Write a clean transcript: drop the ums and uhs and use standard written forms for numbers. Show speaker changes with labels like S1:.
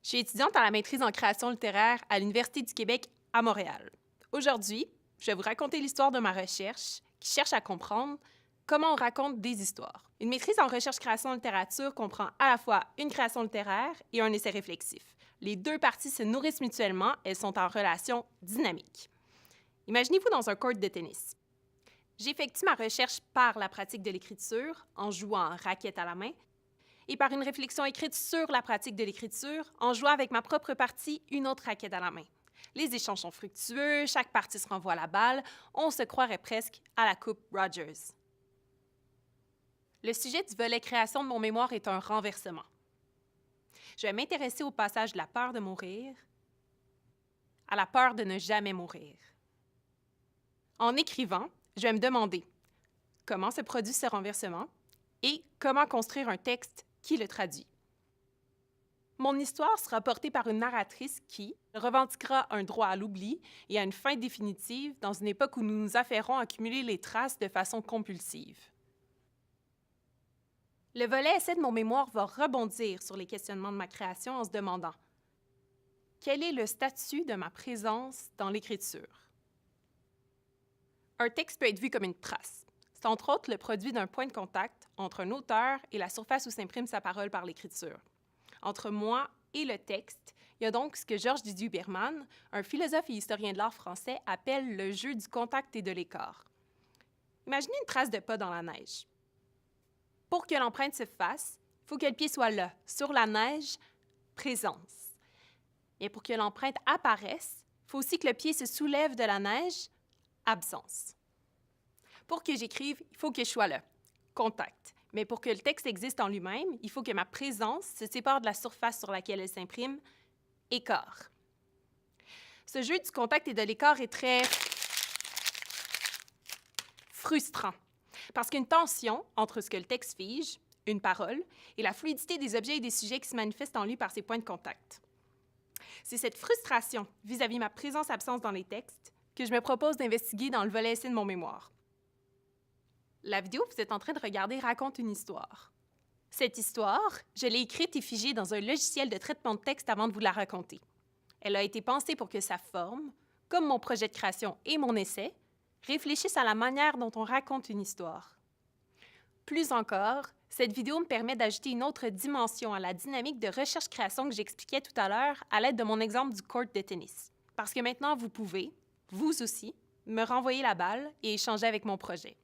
S1: Je suis étudiante à la maîtrise en création littéraire à l'Université du Québec à Montréal. Aujourd'hui, je vais vous raconter l'histoire de ma recherche qui cherche à comprendre comment on raconte des histoires. Une maîtrise en recherche-création en littérature comprend à la fois une création littéraire et un essai réflexif. Les deux parties se nourrissent mutuellement, elles sont en relation dynamique. Imaginez-vous dans un court de tennis. J'effectue ma recherche par la pratique de l'écriture, en jouant raquette à la main, et par une réflexion écrite sur la pratique de l'écriture, en jouant avec ma propre partie une autre raquette à la main. Les échanges sont fructueux, chaque partie se renvoie la balle, on se croirait presque à la Coupe Rogers. Le sujet du volet création de mon mémoire est un renversement. Je vais m'intéresser au passage de la peur de mourir à la peur de ne jamais mourir. En écrivant, je vais me demander comment se produit ce renversement et comment construire un texte qui le traduit. Mon histoire sera portée par une narratrice qui revendiquera un droit à l'oubli et à une fin définitive dans une époque où nous nous affairons à accumuler les traces de façon compulsive. Le volet essai de mon mémoire va rebondir sur les questionnements de ma création en se demandant quel est le statut de ma présence dans l'écriture? Un texte peut être vu comme une trace. C'est entre autres le produit d'un point de contact entre un auteur et la surface où s'imprime sa parole par l'écriture. Entre moi et le texte, il y a donc ce que Georges Didier-Berman, un philosophe et historien de l'art français, appelle le jeu du contact et de l'écart. Imaginez une trace de pas dans la neige. Pour que l'empreinte se fasse, il faut que le pied soit là, sur la neige, présence. Et pour que l'empreinte apparaisse, il faut aussi que le pied se soulève de la neige, absence. Pour que j'écrive, il faut que je sois là, contact. Mais pour que le texte existe en lui-même, il faut que ma présence se sépare de la surface sur laquelle elle s'imprime, écart. Ce jeu du contact et de l'écart est très frustrant, parce qu'une tension entre ce que le texte fige, une parole, et la fluidité des objets et des sujets qui se manifestent en lui par ces points de contact. C'est cette frustration vis-à-vis ma présence-absence dans les textes que je me propose d'investiguer dans le volet essai de mon mémoire. La vidéo que vous êtes en train de regarder raconte une histoire. Cette histoire, je l'ai écrite et figée dans un logiciel de traitement de texte avant de vous la raconter. Elle a été pensée pour que sa forme, comme mon projet de création et mon essai, réfléchisse à la manière dont on raconte une histoire. Plus encore, cette vidéo me permet d'ajouter une autre dimension à la dynamique de recherche-création que j'expliquais tout à l'heure à l'aide de mon exemple du court de tennis. Parce que maintenant, vous pouvez, vous aussi, me renvoyer la balle et échanger avec mon projet.